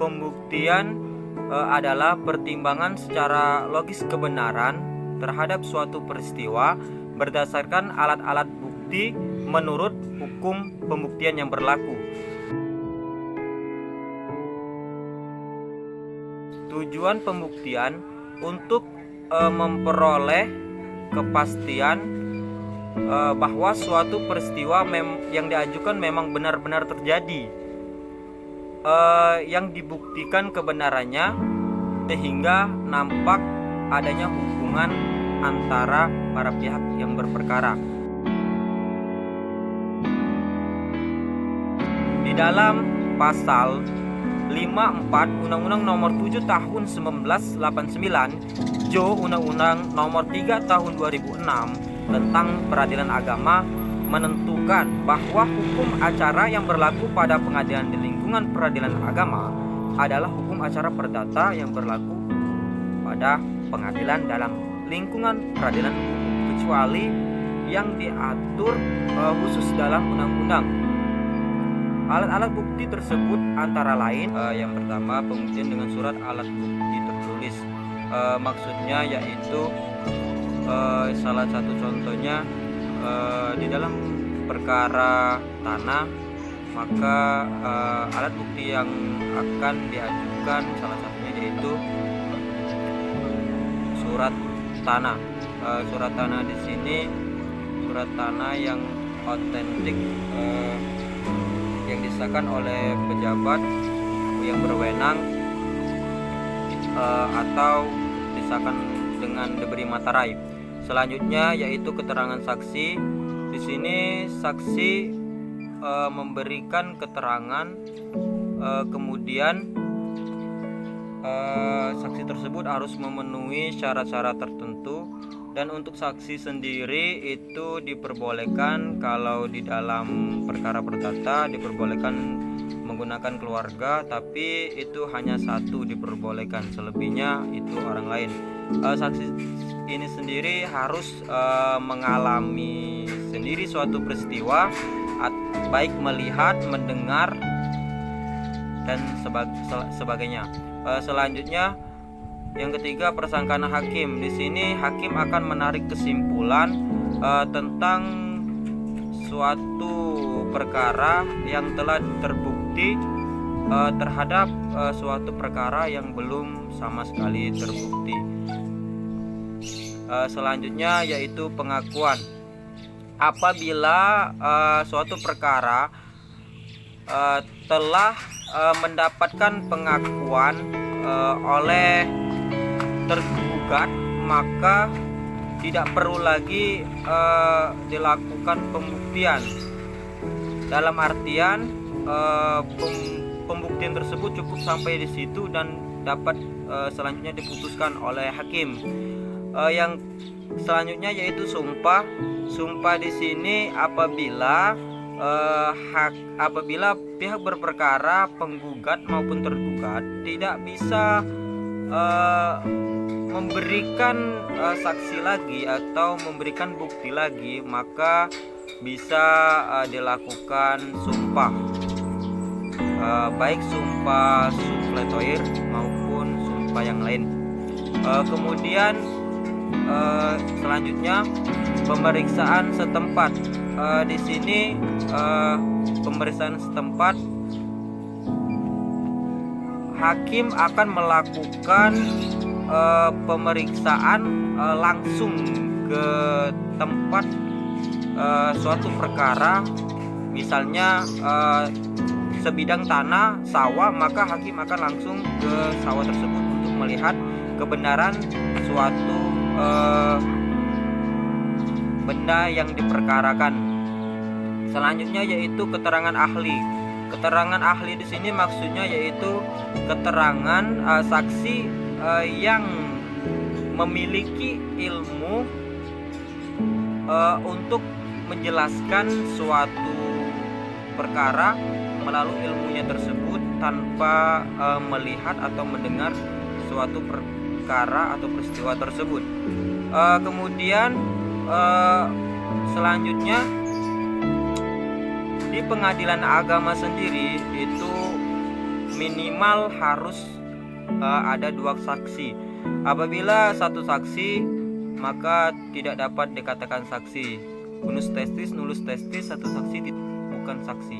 pembuktian adalah pertimbangan secara logis kebenaran terhadap suatu peristiwa berdasarkan alat-alat bukti menurut hukum pembuktian yang berlaku. Tujuan pembuktian untuk memperoleh kepastian bahwa suatu peristiwa yang diajukan memang benar-benar terjadi, yang dibuktikan kebenarannya sehingga nampak adanya hubungan antara para pihak yang berperkara. Di dalam pasal 54 Undang-Undang Nomor 7 Tahun 1989, Jo Undang-Undang Nomor 3 Tahun 2006 tentang Peradilan Agama menentukan bahwa hukum acara yang berlaku pada pengadilan di lingkungan peradilan agama adalah hukum acara perdata yang berlaku pada pengadilan dalam lingkungan peradilan hukum, kecuali yang diatur khusus dalam undang-undang. Alat-alat bukti tersebut antara lain yang pertama, pembuktian dengan surat alat bukti tertulis. Maksudnya yaitu salah satu contohnya di dalam perkara tanah, maka alat bukti yang akan diajukan salah satunya yaitu surat tanah. Surat tanah di sini surat tanah yang otentik yang disahkan oleh pejabat yang berwenang atau disahkan dengan diberi materai. Selanjutnya yaitu keterangan saksi. Di sini saksi memberikan keterangan, kemudian saksi tersebut harus memenuhi syarat-syarat tertentu. Dan untuk saksi sendiri itu diperbolehkan kalau di dalam perkara perdata diperbolehkan menggunakan keluarga, tapi itu hanya satu diperbolehkan, selebihnya itu orang lain. Saksi ini sendiri harus mengalami sendiri suatu peristiwa, baik melihat, mendengar, dan sebagainya. Selanjutnya yang ketiga, persangkaan hakim. Di sini hakim akan menarik kesimpulan tentang suatu perkara yang telah terbukti terhadap suatu perkara yang belum sama sekali terbukti. Selanjutnya yaitu pengakuan. Apabila suatu perkara telah mendapatkan pengakuan oleh tergugat, maka tidak perlu lagi dilakukan pembuktian. Dalam artian pembuktian tersebut cukup sampai di situ dan dapat selanjutnya diputuskan oleh hakim. Yang selanjutnya yaitu sumpah. Sumpah di sini apabila pihak berperkara, penggugat maupun tergugat tidak bisa memberikan saksi lagi atau memberikan bukti lagi, maka bisa dilakukan sumpah, baik sumpah supletoir maupun sumpah yang lain. Kemudian selanjutnya pemeriksaan setempat. Di sini pemeriksaan setempat, hakim akan melakukan pemeriksaan langsung ke tempat suatu perkara. Misalnya sebidang tanah sawah, maka hakim akan langsung ke sawah tersebut untuk melihat kebenaran suatu benda yang diperkarakan. Selanjutnya yaitu keterangan ahli. Keterangan ahli di sini maksudnya yaitu keterangan saksi yang memiliki ilmu untuk menjelaskan suatu perkara melalui ilmunya tersebut tanpa melihat atau mendengar suatu perkara atau peristiwa tersebut. Kemudian selanjutnya di pengadilan agama sendiri itu minimal harus ada 2 saksi. Apabila 1 saksi, maka tidak dapat dikatakan saksi. Unus testis, nullus testis, 1 saksi bukan saksi.